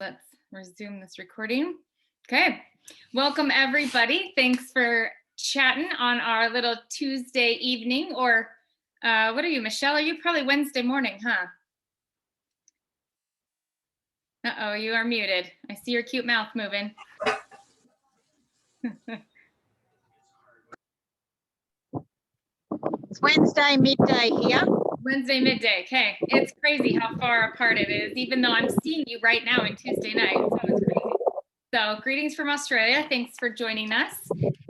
Let's resume this recording. Okay, welcome everybody. Thanks for chatting on our little Tuesday evening, or what are you, Michelle? Are you probably Wednesday morning, huh? Uh-oh, you are muted. I see your cute mouth moving. It's Wednesday midday here. Wednesday midday. Okay, it's crazy how far apart it is, even though I'm seeing you right now in Tuesday night. So it's crazy. So greetings from Australia. Thanks for joining us.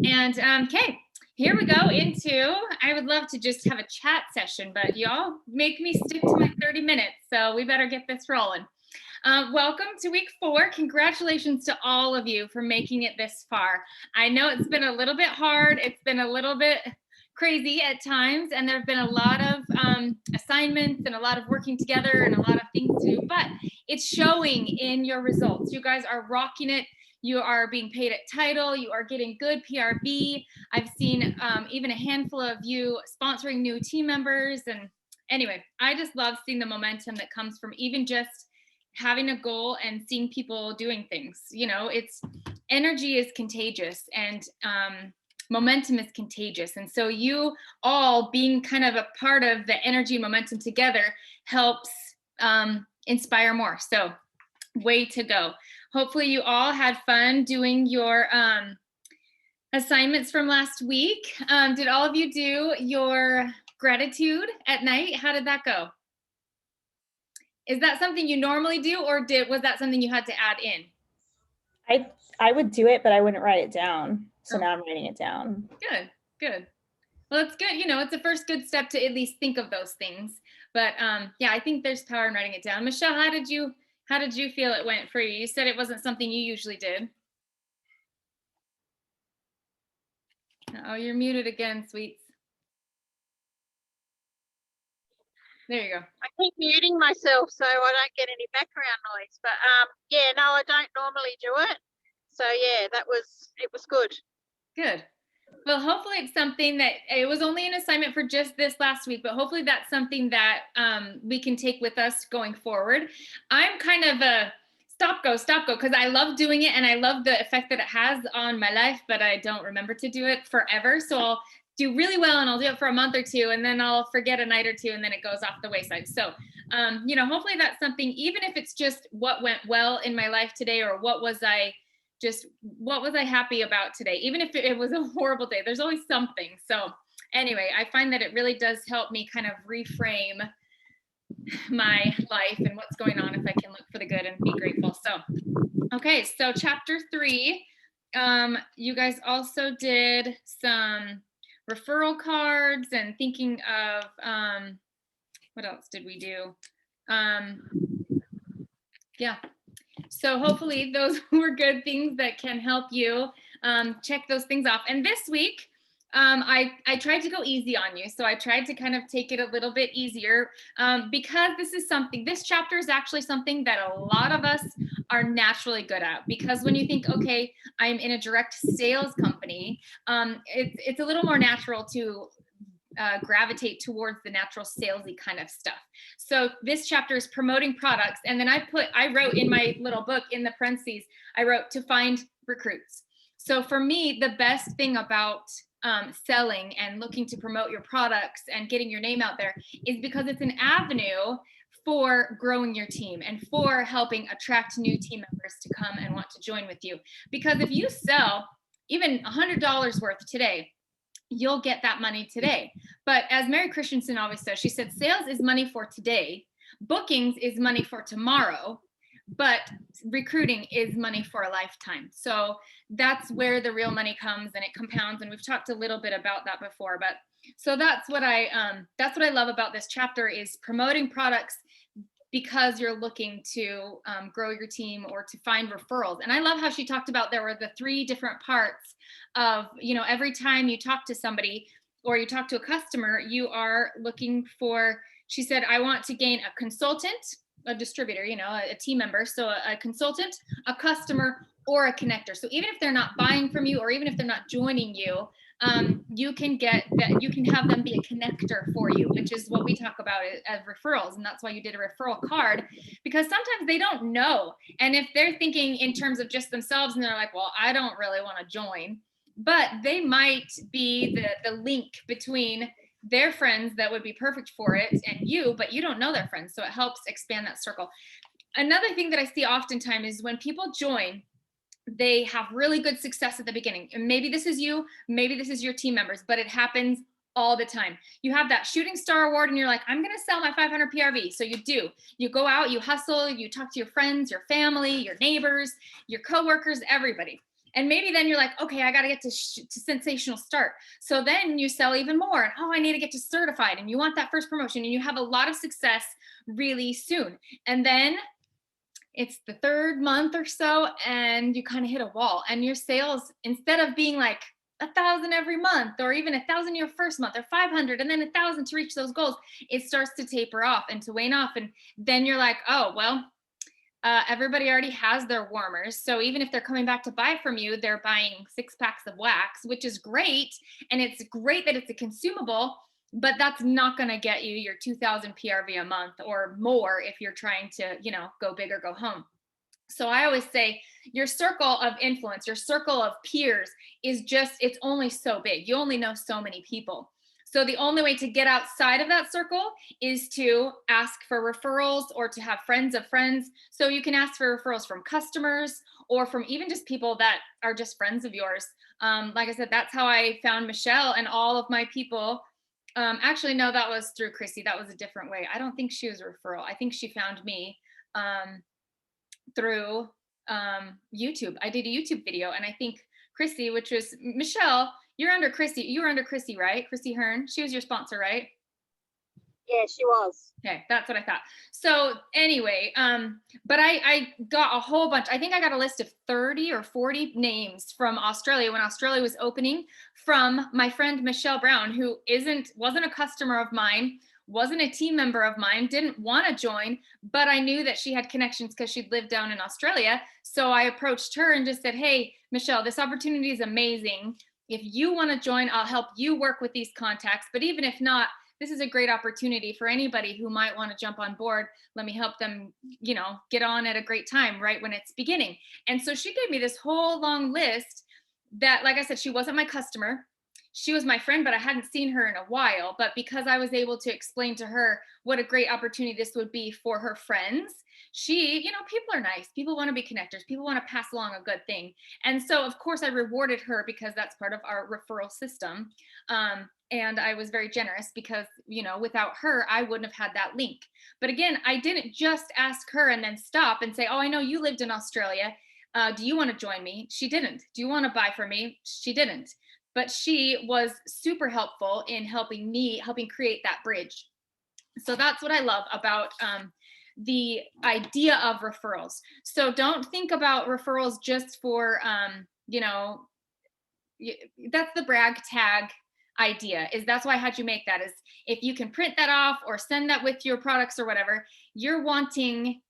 And okay, here we go into, I would love to just have a chat session, but y'all make me stick to my 30 minutes. So we better get this rolling. Welcome to week 4. Congratulations to all of you for making it this far. I know it's been a little bit hard. It's been a little bit crazy at times, and there have been a lot of assignments and a lot of working together and a lot of things to do, but it's showing in your results. You guys are rocking it. You are being paid at title. You are getting good PRV. I've seen even a handful of you sponsoring new team members. And anyway, I just love seeing the momentum that comes from even just having a goal and seeing people doing things. You know, it's energy is contagious, and momentum is contagious. And so you all being kind of a part of the energy momentum together helps inspire more. So way to go. Hopefully you all had fun doing your assignments from last week. Did all of you do your gratitude at night? How did that go? Is that something you normally do, or was that something you had to add in? I would do it, but I wouldn't write it down. So now I'm writing it down. Good. Well, it's good. You know, it's the first good step to at least think of those things. But yeah, I think there's power in writing it down. Michelle, how did you feel it went for you? You said it wasn't something you usually did. Oh, you're muted again, sweets. There you go. I keep muting myself so I don't get any background noise. But yeah, no, I don't normally do it. So yeah, it was good. Good. Well, hopefully it's something that, it was only an assignment for just this last week, but hopefully that's something that we can take with us going forward. I'm kind of a stop, go, because I love doing it and I love the effect that it has on my life, but I don't remember to do it forever. So I'll do really well and I'll do it for a month or two, and then I'll forget a night or two, and then it goes off the wayside. So, you know, hopefully that's something, even if it's just what went well in my life today, or what was I happy about today, even if it was a horrible day, there's always something. So anyway, I find that it really does help me kind of reframe my life and what's going on, if I can look for the good and be grateful. So, okay, so chapter 3, you guys also did some referral cards and thinking of, what else did we do? Yeah. So hopefully those were good things that can help you check those things off. And this week, I tried to go easy on you. So I tried to kind of take it a little bit easier because this chapter is actually something that a lot of us are naturally good at. Because when you think, okay, I'm in a direct sales company, it's a little more natural to gravitate towards the natural salesy kind of stuff. So this chapter is promoting products. And then I wrote in my little book in the parentheses, I wrote to find recruits. So for me, the best thing about selling and looking to promote your products and getting your name out there is because it's an avenue for growing your team and for helping attract new team members to come and want to join with you. Because if you sell even $100 worth today, you'll get that money today. But as Mary Christensen always says, she said, sales is money for today, bookings is money for tomorrow, but recruiting is money for a lifetime. So that's where the real money comes, and it compounds. And we've talked a little bit about that before, but so that's what I love about this chapter, is promoting products because you're looking to grow your team or to find referrals. And I love how she talked about there were the 3 different parts of, you know, every time you talk to somebody or you talk to a customer, you are looking for, she said, I want to gain a consultant, a distributor, you know, a team member. So a consultant, a customer, or a connector. So even if they're not buying from you, or even if they're not joining you, you can get that, you can have them be a connector for you, which is what we talk about as referrals. And that's why you did a referral card, because sometimes they don't know. And if they're thinking in terms of just themselves and they're like, well, I don't really want to join, but they might be the link between their friends that would be perfect for it and you, but you don't know their friends. So it helps expand that circle. Another thing that I see oftentimes is when people join, they have really good success at the beginning. And maybe this is you, maybe this is your team members, but it happens all the time. You have that shooting star award and you're like, I'm going to sell my 500 PRV. So you do, you go out, you hustle, you talk to your friends, your family, your neighbors, your coworkers, everybody. And maybe then you're like, okay, I got to get to sensational start. So then you sell even more. And oh, I need to get to certified. And you want that first promotion and you have a lot of success really soon. And then it's the third month or so and you kind of hit a wall, and your sales, instead of being like 1,000 every month, or even 1,000 your first month, or 500 and then 1,000 to reach those goals, it starts to taper off and to wane off. And then you're like, oh, well, everybody already has their warmers. So even if they're coming back to buy from you, they're buying 6 packs of wax, which is great. And it's great that it's a consumable, but that's not going to get you your 2,000 PRV a month or more if you're trying to, you know, go big or go home. So I always say your circle of influence, your circle of peers is just, it's only so big. You only know so many people. So the only way to get outside of that circle is to ask for referrals or to have friends of friends. So you can ask for referrals from customers or from even just people that are just friends of yours. Like I said, that's how I found Michelle and all of my people. Actually, no, that was through Chrissy. That was a different way. I don't think she was a referral. I think she found me through YouTube. I did a YouTube video, and I think Chrissy, which was Michelle, you're under Chrissy. You were under Chrissy, right? Chrissy Hearn. She was your sponsor, right? Yeah, she was. Okay, that's what I thought. So anyway, but I got a whole bunch. I think I got a list of 30 or 40 names from Australia when Australia was opening, from my friend Michelle Brown, who wasn't a customer of mine, wasn't a team member of mine, didn't want to join, but I knew that she had connections because she'd lived down in Australia. So I approached her and just said, hey, Michelle, this opportunity is amazing. If you want to join, I'll help you work with these contacts. But even if not, this is a great opportunity for anybody who might want to jump on board. Let me help them, you know, get on at a great time right when it's beginning. And so she gave me this whole long list that, like I said, she wasn't my customer. She was my friend, but I hadn't seen her in a while. But because I was able to explain to her what a great opportunity this would be for her friends, she, you know, people are nice. People want to be connectors. People want to pass along a good thing. And so, of course, I rewarded her because that's part of our referral system. And I was very generous because, you know, without her, I wouldn't have had that link. But again, I didn't just ask her and then stop and say, oh, I know you lived in Australia. Do you want to join me? She didn't. Do you want to buy from me? She didn't. But she was super helpful in helping create that bridge. So that's what I love about the idea of referrals. So don't think about referrals just for, you know, that's the brag tag idea. That's why I had you make that, is if you can print that off or send that with your products or whatever,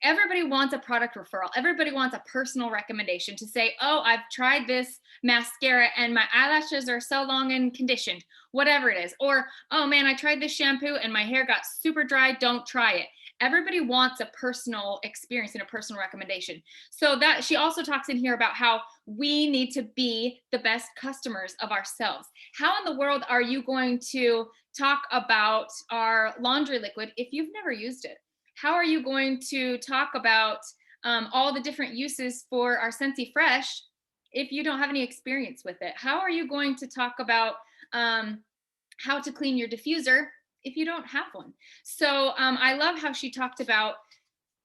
everybody wants a product referral. Everybody wants a personal recommendation to say, oh, I've tried this mascara and my eyelashes are so long and conditioned, whatever it is. Or, oh man, I tried this shampoo and my hair got super dry. Don't try it. Everybody wants a personal experience and a personal recommendation. So that she also talks in here about how we need to be the best customers of ourselves. How in the world are you going to talk about our laundry liquid if you've never used it? How are you going to talk about all the different uses for our Scentsy Fresh if you don't have any experience with it? How are you going to talk about how to clean your diffuser if you don't have one? So I love how she talked about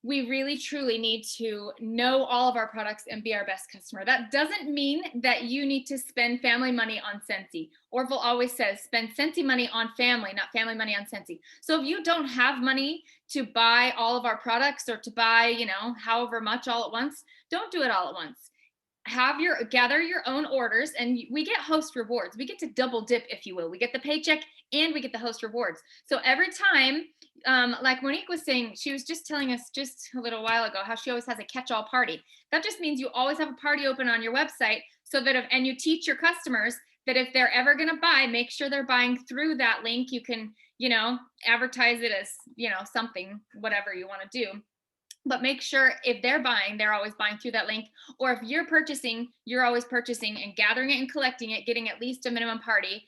we really truly need to know all of our products and be our best customer. That doesn't mean that you need to spend family money on Scentsy. Orville always says, spend Scentsy money on family, not family money on Scentsy. So if you don't have money to buy all of our products or to buy, you know, however much all at once, don't do it all at once. Gather your own orders, and we get host rewards. We get to double dip, if you will. We get the paycheck and we get the host rewards. So every time, like Monique was saying, she was just telling us just a little while ago how she always has a catch-all party. That just means you always have a party open on your website so that and you teach your customers that if they're ever going to buy, make sure they're buying through that link. You can, advertise it as, something, whatever you want to do. But make sure if they're buying, they're always buying through that link. Or if you're purchasing, you're always purchasing and gathering it and collecting it, getting at least a minimum party,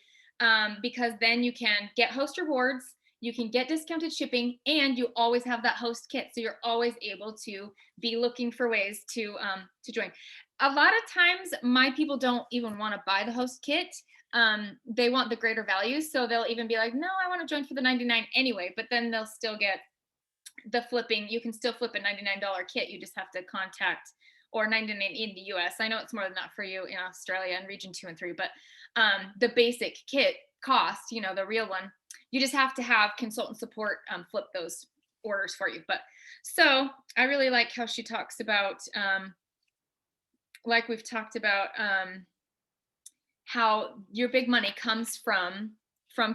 because then you can get host rewards, you can get discounted shipping, and you always have that host kit. So you're always able to be looking for ways to join. A lot of times my people don't even want to buy the host kit. They want the greater value. So they'll even be like, no, I want to join for the 99 anyway, but then they'll still get the flipping. You can still flip a $99 kit. You just have to contact, or 99 in the US. I know it's more than that for you in Australia and region 2 and 3, but the basic kit cost, the real one, you just have to have consultant support flip those orders for you. But so I really like how she talks about, like we've talked about, how your big money comes from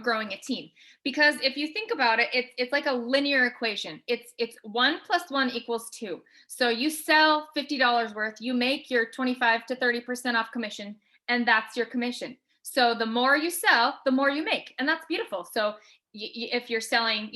growing a team. Because if you think about it, it's like a linear equation. It's 1 + 1 = 2. So you sell $50 worth, you make your 25 to 30% off commission, and that's your commission. So the more you sell, the more you make, and that's beautiful. So if you're selling,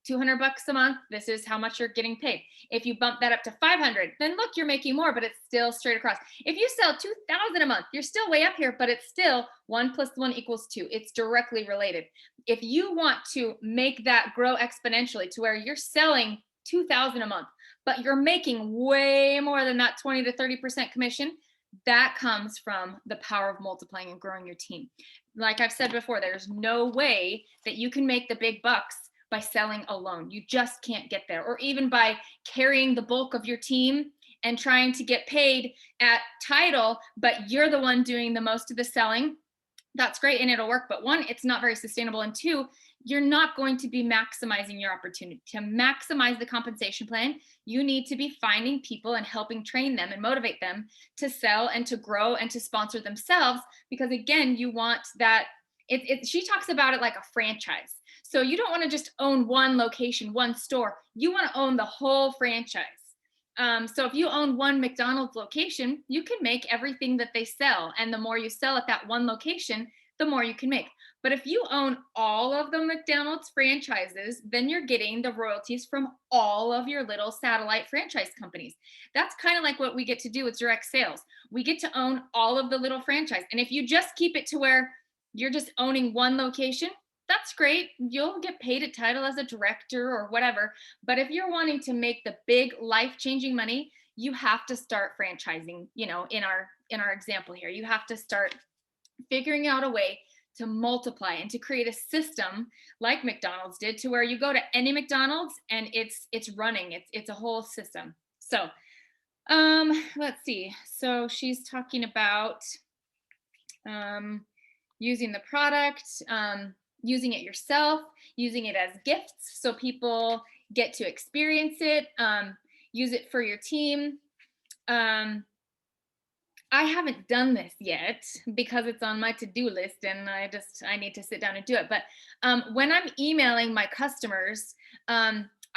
$200 a month, this is how much you're getting paid. If you bump that up to 500, then look, you're making more, but it's still straight across. If you sell 2,000 a month, you're still way up here, but it's still 1 + 1 = 2. It's directly related. If you want to make that grow exponentially to where you're selling 2,000 a month, but you're making way more than that 20 to 30% commission, that comes from the power of multiplying and growing your team. Like I've said before, there's no way that you can make the big bucks by selling alone. You just can't get there. Or even by carrying the bulk of your team and trying to get paid at title, but you're the one doing the most of the selling. That's great and it'll work. But one, it's not very sustainable. And two, you're not going to be maximizing your opportunity. To maximize the compensation plan, you need to be finding people and helping train them and motivate them to sell and to grow and to sponsor themselves. Because again, you want that. She talks about it like a franchise. So you don't want to just own one location, one store. You want to own the whole franchise. So if you own one McDonald's location, you can make everything that they sell. And the more you sell at that one location, the more you can make. But if you own all of the McDonald's franchises, then you're getting the royalties from all of your little satellite franchise companies. That's kind of like what we get to do with direct sales. We get to own all of the little franchise. And if you just keep it to where you're just owning one location, that's great. You'll get paid at title as a director or whatever. But if you're wanting to make the big life-changing money, you have to start franchising, in our example here. You have to start figuring out a way to multiply and to create a system like McDonald's did, to where you go to any McDonald's and it's running. It's a whole system. So let's see. So she's talking about using the product, using it yourself, using it as gifts so people get to experience it, use it for your team. I haven't done this yet because it's on my to-do list and I need to sit down and do it. But when I'm emailing my customers,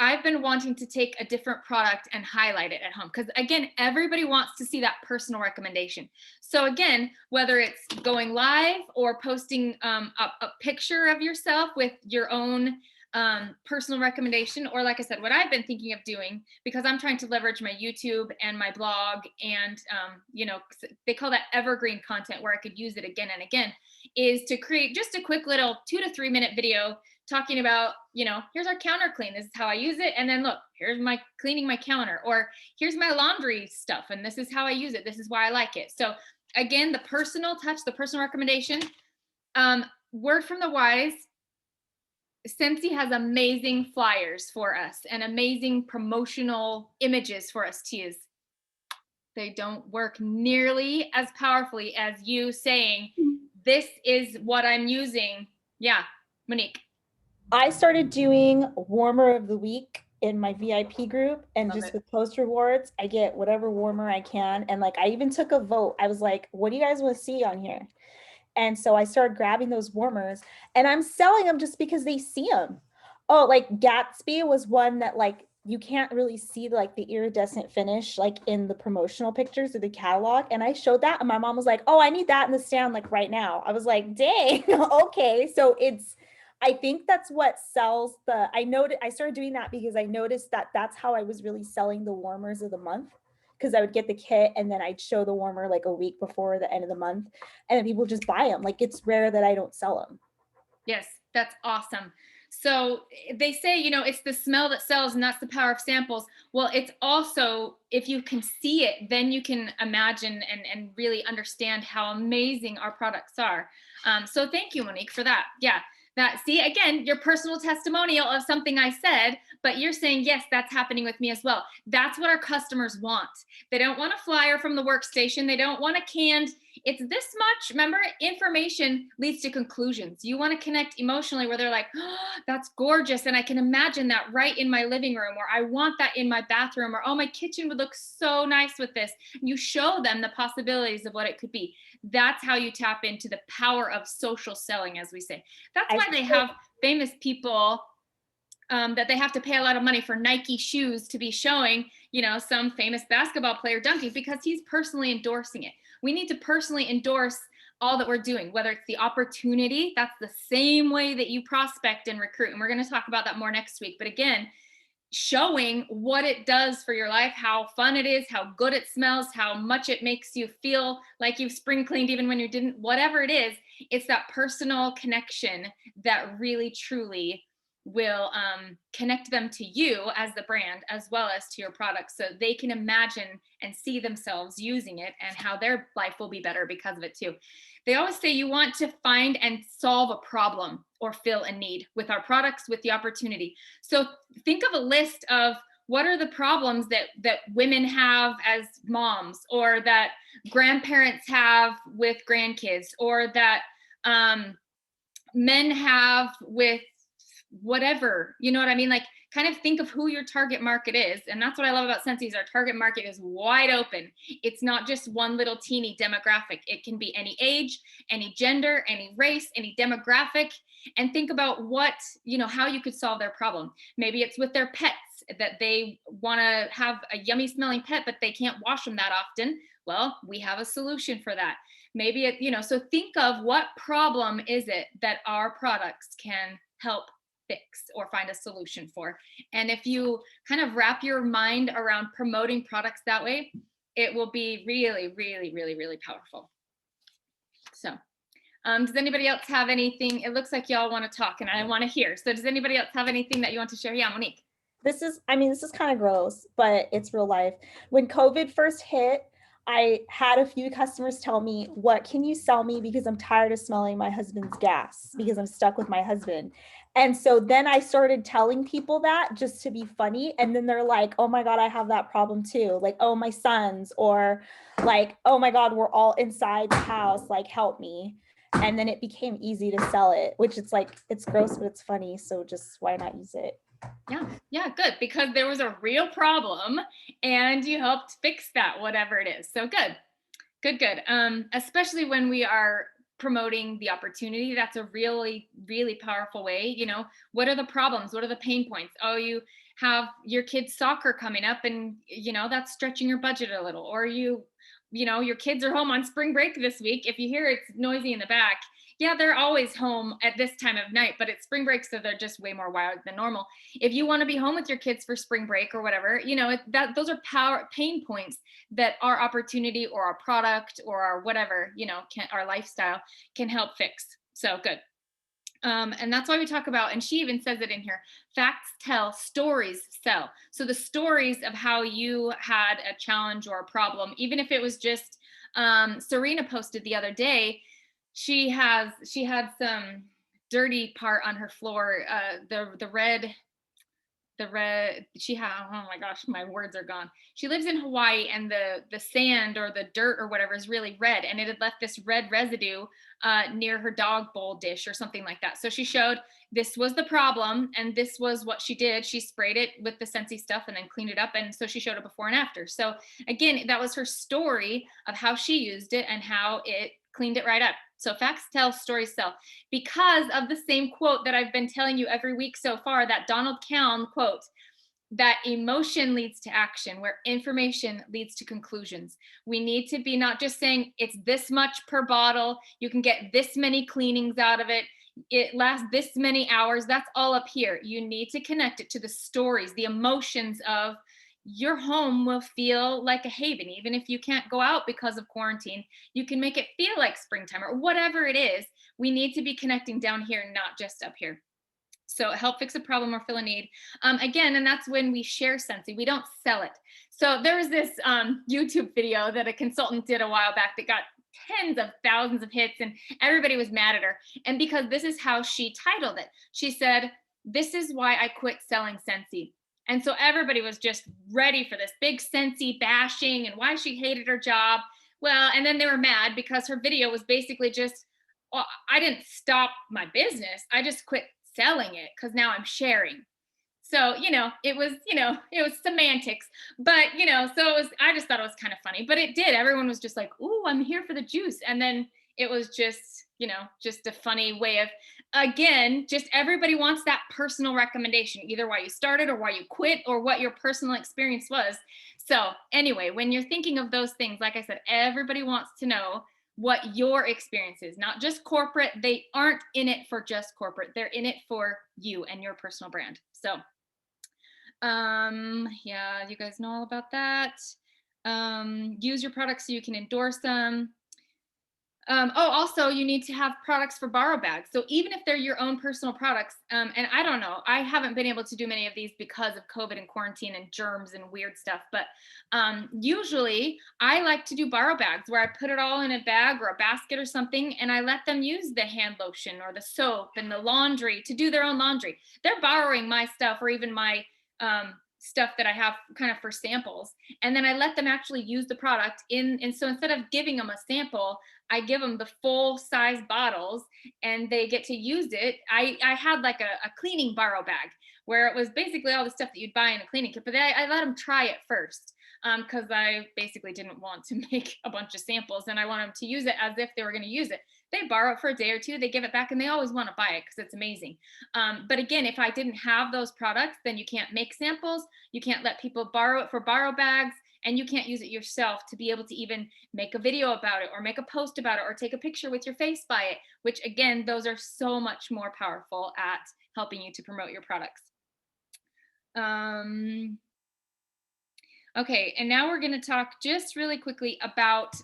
I've been wanting to take a different product and highlight it at home. Because again, everybody wants to see that personal recommendation. So again, whether it's going live or posting a picture of yourself with your own personal recommendation, or like I said, what I've been thinking of doing, because I'm trying to leverage my YouTube and my blog and, they call that evergreen content where I could use it again and again, is to create just a quick little 2 to 3 minute video talking about, here's our counter clean. This is how I use it. And then look, here's my cleaning my counter, or here's my laundry stuff. And this is how I use it. This is why I like it. So again, the personal touch, the personal recommendation, word from the wise, Scentsy has amazing flyers for us and amazing promotional images for us to use. They don't work nearly as powerfully as you saying, this is what I'm using. Yeah, Monique. I started doing warmer of the week in my VIP group, and just with post rewards, I get whatever warmer I can. And like, I even took a vote. I was like, what do you guys want to see on here? And so I started grabbing those warmers and I'm selling them just because they see them. Oh, like Gatsby was one that like you can't really see like the iridescent finish like in the promotional pictures or the catalog. And I showed that and my mom was like, oh, I need that in the stand like right now. I was like, dang, okay. So I think that's what sells I started doing that because I noticed that that's how I was really selling the warmers of the month. Because I would get the kit and then I'd show the warmer like a week before the end of the month. And then people just buy them. Like it's rare that I don't sell them. Yes, that's awesome. So they say, it's the smell that sells and that's the power of samples. Well, it's also, if you can see it, then you can imagine and really understand how amazing our products are. So thank you, Monique, for that. Yeah. See, again, your personal testimonial of something I said, but you're saying, yes, that's happening with me as well. That's what our customers want. They don't want a flyer from the workstation. They don't want a canned, it's this much. Remember, information leads to conclusions. You want to connect emotionally where they're like, oh, that's gorgeous. And I can imagine that right in my living room, or I want that in my bathroom, or, oh, my kitchen would look so nice with this. You show them the possibilities of what it could be. That's how you tap into the power of social selling, as we say. That's why they have famous people that they have to pay a lot of money for Nike shoes to be showing, some famous basketball player dunking, because he's personally endorsing it. We need to personally endorse all that we're doing, whether it's the opportunity. That's the same way that you prospect and recruit. And we're going to talk about that more next week. But again, showing what it does for your life, how fun it is, how good it smells, how much it makes you feel like you've spring cleaned even when you didn't, whatever it is, it's that personal connection that really truly will connect them to you as the brand, as well as to your product, so they can imagine and see themselves using it and how their life will be better because of it too. They always say you want to find and solve a problem or fill a need with our products, with the opportunity. So think of a list of what are the problems that women have as moms, or that grandparents have with grandkids, or that men have with whatever, you know what I mean? Like, kind of think of who your target market is. And that's what I love about Scentsy, is our target market is wide open. It's not just one little teeny demographic. It can be any age, any gender, any race, any demographic. And think about what, how you could solve their problem. Maybe it's with their pets, that they want to have a yummy smelling pet, but they can't wash them that often. Well, we have a solution for that. Maybe it, so think of what problem is it that our products can help fix or find a solution for. And if you kind of wrap your mind around promoting products that way, it will be really, really, really, really powerful. So does anybody else have anything? It looks like y'all want to talk and I want to hear. So does anybody else have anything that you want to share? Yeah, Monique. This is kind of gross, but it's real life. When COVID first hit, I had a few customers tell me, what can you sell me? Because I'm tired of smelling my husband's gas, because I'm stuck with my husband. And so then I started telling people that just to be funny. And then they're like, oh my God, I have that problem too. Like, oh, my sons, or like, oh my God, we're all inside the house, like, help me. And then it became easy to sell it, which it's like, it's gross, but it's funny. So just why not use it? Yeah, good, because there was a real problem and you helped fix that, whatever it is. So good. Especially when we are promoting the opportunity, that's a really, really powerful way. What are the problems? What are the pain points? Oh, you have your kids' soccer coming up and, that's stretching your budget a little, or your kids are home on spring break this week. If you hear it's noisy in the back, yeah, they're always home at this time of night, but it's spring break, so they're just way more wild than normal. If you want to be home with your kids for spring break or whatever, those are pain points that our opportunity or our product or our whatever, our lifestyle can help fix. So good. And that's why we talk about, and she even says it in here, facts tell, stories sell. So the stories of how you had a challenge or a problem, even if it was just, Serena posted the other day, she had some dirty part on her floor, the red, she had, oh my gosh, my words are gone. She lives in Hawaii, and the sand or the dirt or whatever is really red, and it had left this red residue near her dog bowl dish or something like that. So she showed this was the problem, and this was what she did. She sprayed it with the Scentsy stuff and then cleaned it up. And so she showed it before and after. So again, that was her story of how she used it and how it cleaned it right up. So facts tell, stories sell, because of the same quote that I've been telling you every week so far, that Donald Cowan quote. that emotion leads to action, where information leads to conclusions. We need to be not just saying it's this much per bottle, you can get this many cleanings out of it, it lasts this many hours. That's all up here. You need to connect it to the stories, the emotions of your home will feel like a haven. Even if you can't go out because of quarantine, you can make it feel like springtime or whatever it is. We need to be connecting down here, not just up here. So help fix a problem or fill a need. Again, and that's when we share Scentsy. We don't sell it. So there was this YouTube video that a consultant did a while back that got tens of thousands of hits, and everybody was mad at her. And because this is how she titled it, she said, "This is why I quit selling Scentsy." And so everybody was just ready for this big Scentsy bashing and why she hated her job. Well, and then they were mad because her video was basically just, well, I didn't stop my business. I just quit selling it because now I'm sharing. So, it was semantics, but, so it was, I just thought it was kind of funny, but it did. Everyone was just like, "Ooh, I'm here for the juice." And then it was just, just a funny way of, again, just everybody wants that personal recommendation, either why you started or why you quit or what your personal experience was. So anyway, when you're thinking of those things, like I said, everybody wants to know what your experience is, not just corporate. They aren't in it for just corporate. They're in it for you and your personal brand. So, yeah, you guys know all about that. Use your products so you can endorse them. Also, you need to have products for borrow bags. So even if they're your own personal products, and I don't know, I haven't been able to do many of these because of COVID and quarantine and germs and weird stuff. But usually I like to do borrow bags where I put it all in a bag or a basket or something, and I let them use the hand lotion or the soap and the laundry to do their own laundry. They're borrowing my stuff or even my stuff that I have kind of for samples. And then I let them actually use the product and so instead of giving them a sample, I give them the full size bottles and they get to use it. I had like a cleaning borrow bag where it was basically all the stuff that you'd buy in a cleaning kit, but I let them try it first because I basically didn't want to make a bunch of samples and I want them to use it as if they were going to use it. They borrow it for a day or two, they give it back, and they always want to buy it because it's amazing. But again, if I didn't have those products, then you can't make samples, you can't let people borrow it for borrow bags, and you can't use it yourself to be able to even make a video about it or make a post about it or take a picture with your face by it, which again, those are so much more powerful at helping you to promote your products. Okay, and now we're going to talk just really quickly about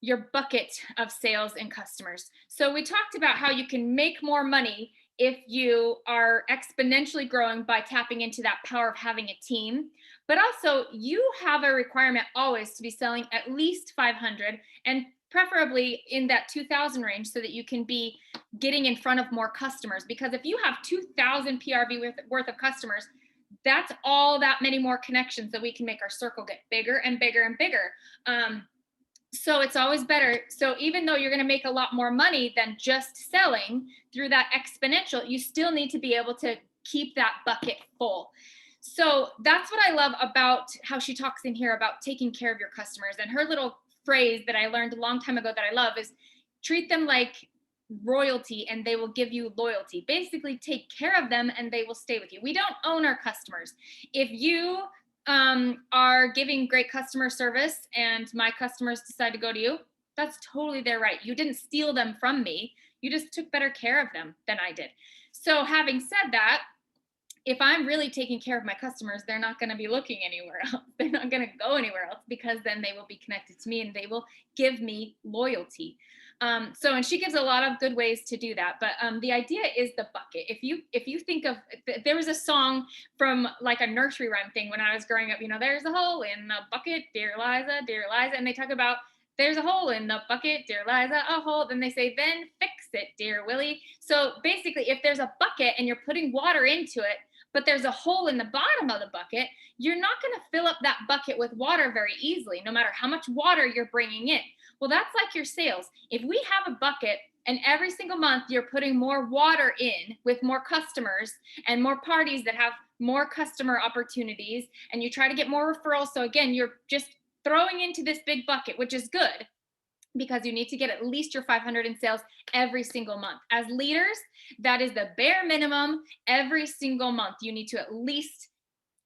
your bucket of sales and customers. So we talked about how you can make more money if you are exponentially growing by tapping into that power of having a team, but also you have a requirement always to be selling at least 500 and preferably in that 2,000 range so that you can be getting in front of more customers. Because if you have 2,000 PRV worth of customers, that's all that many more connections that we can make our circle get bigger and bigger and bigger. So it's always better. So even though you're going to make a lot more money than just selling through that exponential, you still need to be able to keep that bucket full. So that's what I love about how she talks in here about taking care of your customers. And her little phrase that I learned a long time ago that I love is treat them like royalty and they will give you loyalty. Basically, take care of them and they will stay with you. We don't own our customers. If you are giving great customer service and my customers decide to go to you, that's totally their right. You didn't steal them from me. You just took better care of them than I did. So having said that, if I'm really taking care of my customers, they're not going to be looking anywhere else. They're not going to go anywhere else because then they will be connected to me and they will give me loyalty. And she gives a lot of good ways to do that. But the idea is the bucket. If you think of, there was a song from like a nursery rhyme thing when I was growing up, there's a hole in the bucket, dear Liza, and they talk about there's a hole in the bucket, dear Liza, a hole. Then they say, then fix it, dear Willie. So basically, if there's a bucket and you're putting water into it, but there's a hole in the bottom of the bucket, you're not going to fill up that bucket with water very easily, no matter how much water you're bringing in. Well, that's like your sales. If we have a bucket and every single month you're putting more water in with more customers and more parties that have more customer opportunities, and you try to get more referrals. So again, you're just throwing into this big bucket, which is good, because you need to get at least your 500 in sales every single month. As leaders, that is the bare minimum. Every single month, you need to at least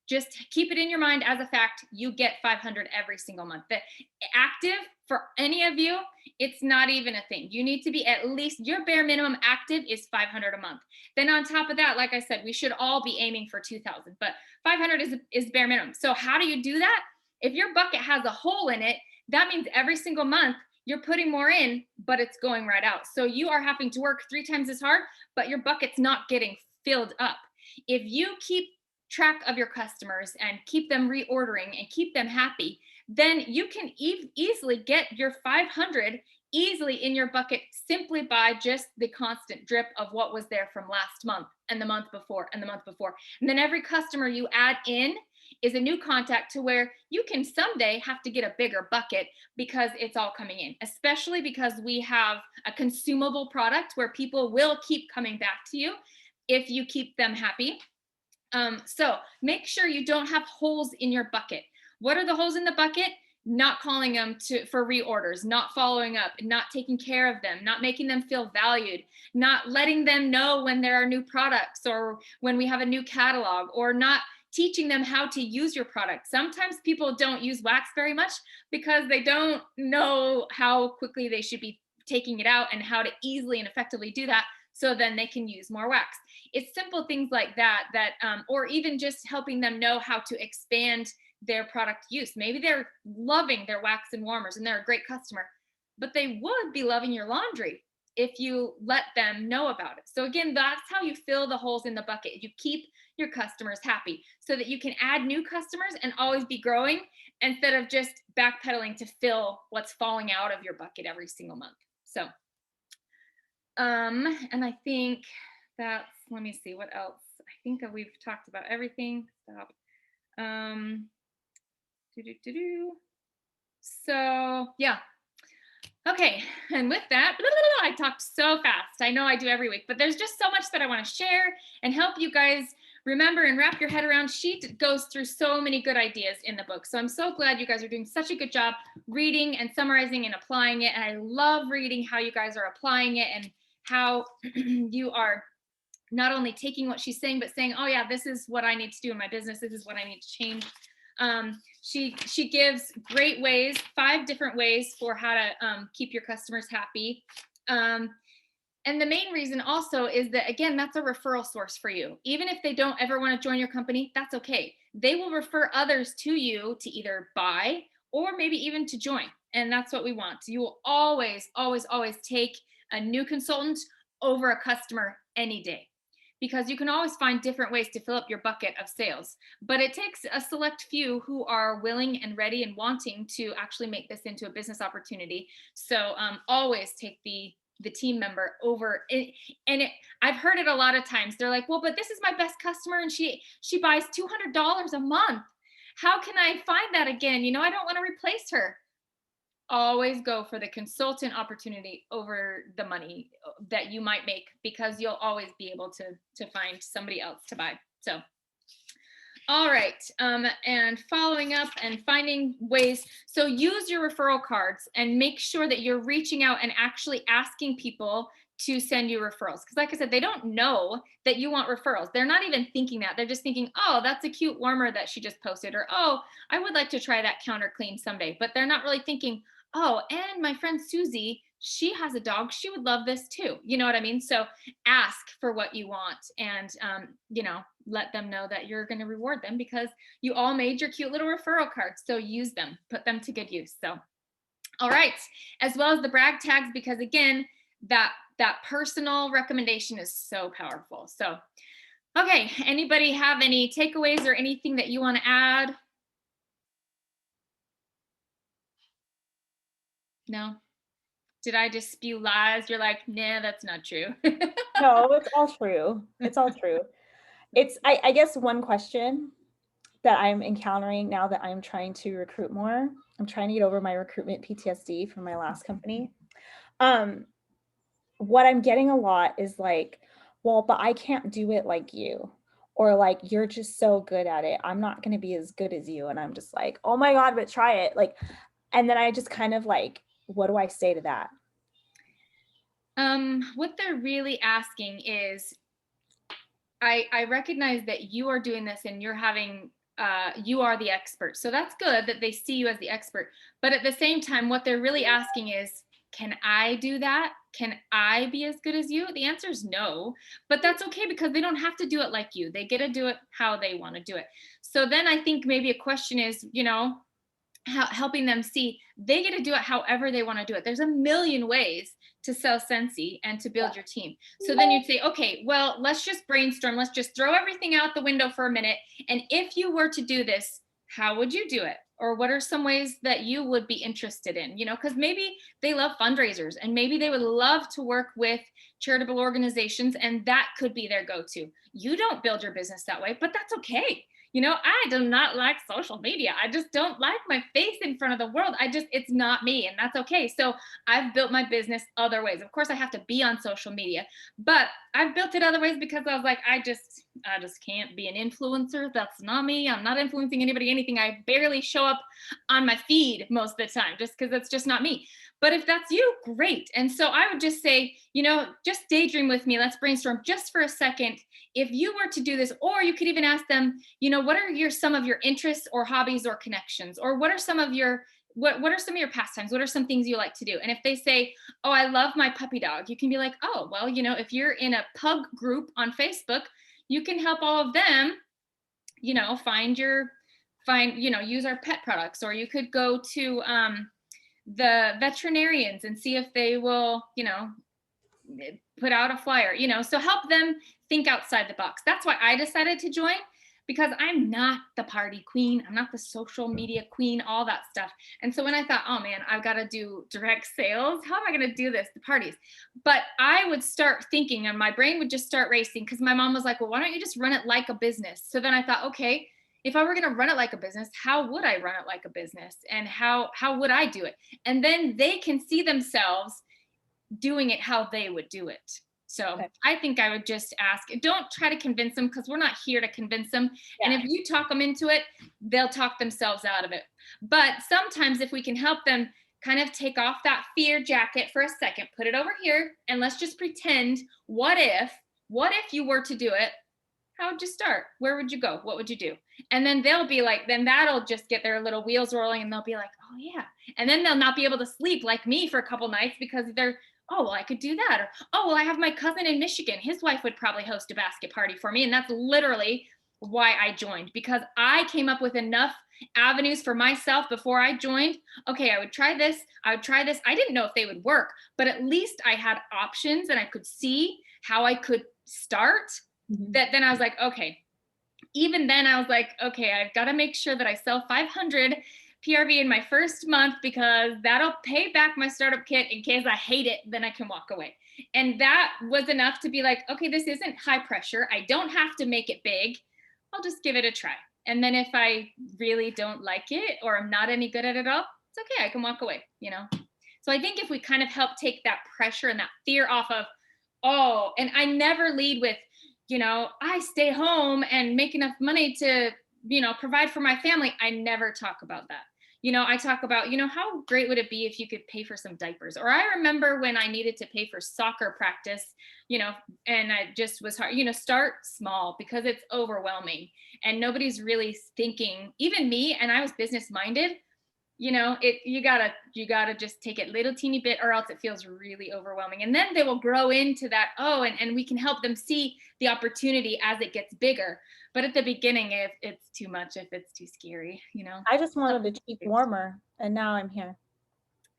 just keep it in your mind as a fact, you get 500 every single month. The active for any of you, it's not even a thing. You need to be at least, your bare minimum active is 500 a month. Then on top of that, like I said, we should all be aiming for 2,000, but 500 is bare minimum. So how do you do that? If your bucket has a hole in it, that means every single month you're putting more in, but it's going right out. So you are having to work 3 times as hard, but your bucket's not getting filled up. If you keep track of your customers and keep them reordering and keep them happy, then you can easily get your 500 easily in your bucket simply by just the constant drip of what was there from last month and the month before and the month before. And then every customer you add in is a new contact to where you can someday have to get a bigger bucket because it's all coming in, especially because we have a consumable product where people will keep coming back to you if you keep them happy. So make sure you don't have holes in your bucket. What are the holes in the bucket? Not calling them for reorders, not following up, not taking care of them, not making them feel valued, not letting them know when there are new products or when we have a new catalog, or not teaching them how to use your product. Sometimes people don't use wax very much because they don't know how quickly they should be taking it out and how to easily and effectively do that, so then they can use more wax. It's simple things like that, or even just helping them know how to expand their product use. Maybe they're loving their wax and warmers and they're a great customer, but they would be loving your laundry if you let them know about it. So again, that's how you fill the holes in the bucket. You keep your customers happy so that you can add new customers and always be growing instead of just backpedaling to fill what's falling out of your bucket every single month. So, and I think that's, let me see what else. I think that we've talked about everything. Stop. So yeah. Okay, and with that, I talked so fast. I know I do every week, but there's just so much that I want to share and help you guys remember and wrap your head around. She goes through so many good ideas in the book. So I'm so glad you guys are doing such a good job reading and summarizing and applying it. And I love reading how you guys are applying it and how you are not only taking what she's saying, but saying, oh yeah, this is what I need to do in my business. This is what I need to change. She gives great ways, 5 different ways for how to keep your customers happy. And the main reason also is that, again, that's a referral source for you. Even if they don't ever want to join your company, that's okay. They will refer others to you to either buy or maybe even to join. And that's what we want. You will always, always, always take a new consultant over a customer any day, because you can always find different ways to fill up your bucket of sales. But it takes a select few who are willing and ready and wanting to actually make this into a business opportunity. So always take the team member over it. And I've heard it a lot of times. They're like, well, but this is my best customer and she buys $200 a month. How can I find that again? You know, I don't want to replace her. Always go for the consultant opportunity over the money that you might make, because you'll always be able to find somebody else to buy. So, all right. And following up and finding ways. So use your referral cards and make sure that you're reaching out and actually asking people to send you referrals. Because like I said, they don't know that you want referrals. They're not even thinking that. They're just thinking, oh, that's a cute warmer that she just posted, or, oh, I would like to try that counter clean someday. But they're not really thinking, oh, and my friend Susie, she has a dog. She would love this too. You know what I mean? So ask for what you want, and, you know, let them know that you're going to reward them because you all made your cute little referral cards. So use them, put them to good use. So, all right. As well as the brag tags, because again, that personal recommendation is so powerful. So, okay. Anybody have any takeaways or anything that you want to add? No? Did I just spew lies? You're like, nah, that's not true. No, it's all true. It's all true. I guess one question that I'm encountering now that I'm trying to recruit more, I'm trying to get over my recruitment PTSD from my last company. What I'm getting a lot is like, well, but I can't do it like you, or like, you're just so good at it, I'm not going to be as good as you. And I'm just like, oh my God, but try it. Like, and then I just kind of like, what do I say to that? What they're really asking is, I recognize that you are doing this and you're having you are the expert. So that's good that they see you as the expert. But at the same time, what they're really asking is, can I do that? Can I be as good as you? The answer is no, but that's okay because they don't have to do it like you. They get to do it how they want to do it. So then I think maybe a question is, helping them see they get to do it however they want to do it. There's a million ways to sell Scentsy and to build your team. So then you'd say, okay, well, let's just brainstorm. Let's just throw everything out the window for a minute. And if you were to do this, how would you do it? Or what are some ways that you would be interested in? Because maybe they love fundraisers and maybe they would love to work with charitable organizations, and that could be their go-to. You don't build your business that way, but that's okay. I do not like social media. I just don't like my face in front of the world. It's not me, and that's okay. So I've built my business other ways. Of course, I have to be on social media, but I've built it other ways because I was like, I just can't be an influencer. That's not me. I'm not influencing anybody, anything. I barely show up on my feed most of the time just because it's just not me. But if that's you, great. And so I would just say, just daydream with me. Let's brainstorm just for a second. If you were to do this, or you could even ask them, what are some of your interests or hobbies or connections, or what are some of your pastimes? What are some things you like to do? And if they say, oh, I love my puppy dog, you can be like, oh, well, if you're in a pug group on Facebook, you can help all of them, use our pet products. Or you could go to the veterinarians and see if they will, put out a flyer, so help them think outside the box. That's why I decided to join, because I'm not the party queen. I'm not the social media queen, all that stuff. And so when I thought, oh man, I've got to do direct sales, how am I going to do this? The parties. But I would start thinking, and my brain would just start racing, because my mom was like, well, why don't you just run it like a business? So then I thought, okay, if I were going to run it like a business, how would I run it like a business? And how would I do it? And then they can see themselves doing it how they would do it. So okay. I think I would just ask, don't try to convince them, because we're not here to convince them. Yeah. And if you talk them into it, they'll talk themselves out of it. But sometimes if we can help them kind of take off that fear jacket for a second, put it over here, and let's just pretend, what if you were to do it? How would you start? Where would you go? What would you do? And then they'll be like, then that'll just get their little wheels rolling, and they'll be like, oh yeah. And then they'll not be able to sleep like me for a couple nights, because they're, oh, well, I could do that. Or, oh, well, I have my cousin in Michigan. His wife would probably host a basket party for me. And that's literally why I joined, because I came up with enough avenues for myself before I joined. Okay, I would try this. I would try this. I didn't know if they would work, but at least I had options and I could see how I could start. Mm-hmm. That then I was like, okay. Even then I was like, okay, I've got to make sure that I sell 500 PRV in my first month, because that'll pay back my startup kit. In case I hate it, then I can walk away. And that was enough to be like, okay, this isn't high pressure. I don't have to make it big. I'll just give it a try. And then if I really don't like it, or I'm not any good at it all, it's okay. I can walk away, So I think if we kind of help take that pressure and that fear off of, oh, and I never lead with, I stay home and make enough money to, provide for my family. I never talk about that. I talk about, how great would it be if you could pay for some diapers? Or I remember when I needed to pay for soccer practice, and I just was hard, start small, because it's overwhelming and nobody's really thinking, even me, and I was business minded, you gotta just take it little teeny bit, or else it feels really overwhelming. And then they will grow into that. Oh, and we can help them see the opportunity as it gets bigger. But at the beginning, if it's too much, if it's too scary, I just wanted a cheap warmer, and now I'm here.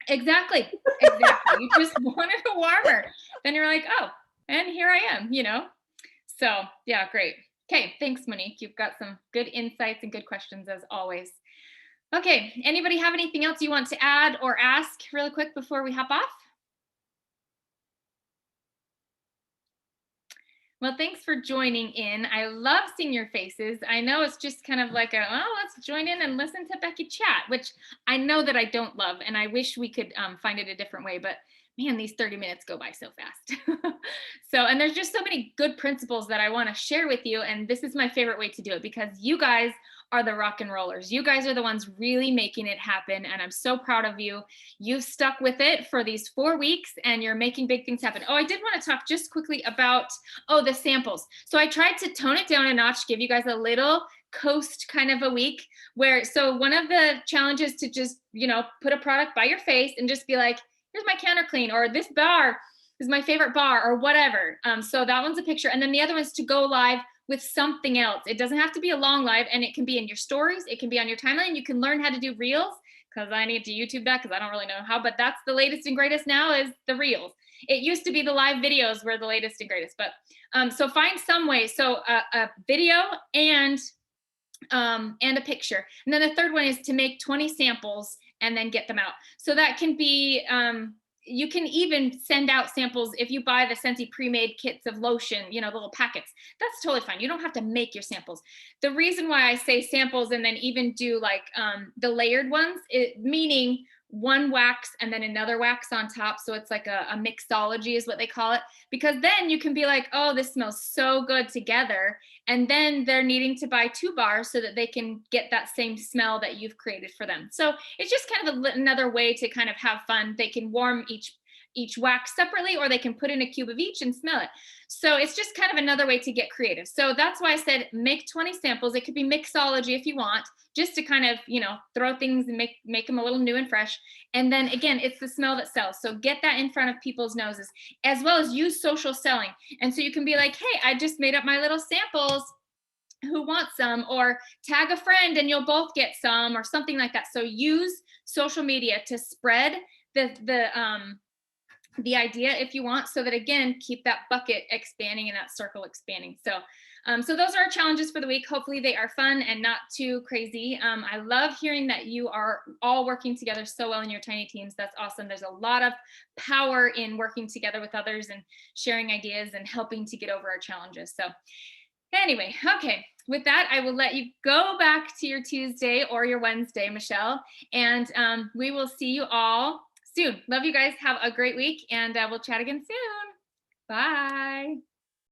Exactly. You just wanted a warmer. Then you're like, oh, and here I am, So yeah, great. Okay, thanks, Monique. You've got some good insights and good questions as always. Okay, anybody have anything else you want to add or ask really quick before we hop off? Well, thanks for joining in. I love seeing your faces. I know it's just kind of like let's join in and listen to Becky chat, which I know that I don't love, and I wish we could find it a different way, but man, these 30 minutes go by so fast. And there's just so many good principles that I want to share with you, and this is my favorite way to do it, because you guys are the rock and rollers. You guys are the ones really making it happen. And I'm so proud of you. You've stuck with it for these 4 weeks and you're making big things happen. Oh, I did want to talk just quickly about, the samples. So I tried to tone it down a notch, give you guys a little coast kind of a week where, so one of the challenges to just, put a product by your face and just be like, here's my counter clean, or this bar is my favorite bar, or whatever. So that one's a picture. And then the other one's to go live with something else. It doesn't have to be a long live, and it can be in your stories. It can be on your timeline. You can learn how to do reels, because I need to YouTube that because I don't really know how, but that's the latest and greatest now is the reels. It used to be the live videos were the latest and greatest, but so find some way. So a video and a picture. And then the third one is to make 20 samples and then get them out. So that can be, you can even send out samples if you buy the Scentsy pre-made kits of lotion, the little packets. That's totally fine. You don't have to make your samples. The reason why I say samples and then even do like the layered ones, meaning one wax and then another wax on top. So it's like a mixology is what they call it, because then you can be like, oh, this smells so good together. And then they're needing to buy 2 bars so that they can get that same smell that you've created for them. So it's just kind of another way to kind of have fun. They can warm each wax separately, or they can put in a cube of each and smell it. So it's just kind of another way to get creative. So that's why I said make 20 samples. It could be mixology if you want, just to kind of, throw things and make them a little new and fresh. And then again, it's the smell that sells. So get that in front of people's noses, as well as use social selling. And so you can be like, hey, I just made up my little samples. Who wants some? Or tag a friend and you'll both get some, or something like that. So use social media to spread the idea if you want, so that again, keep that bucket expanding and that circle expanding. So those are our challenges for the week. Hopefully they are fun and not too crazy. I love hearing that you are all working together so well in your tiny teams. That's awesome. There's a lot of power in working together with others and sharing ideas and helping to get over our challenges. So anyway, okay. With that, I will let you go back to your Tuesday or your Wednesday, Michelle, and we will see you all soon. Love you guys. Have a great week, and we'll chat again soon. Bye.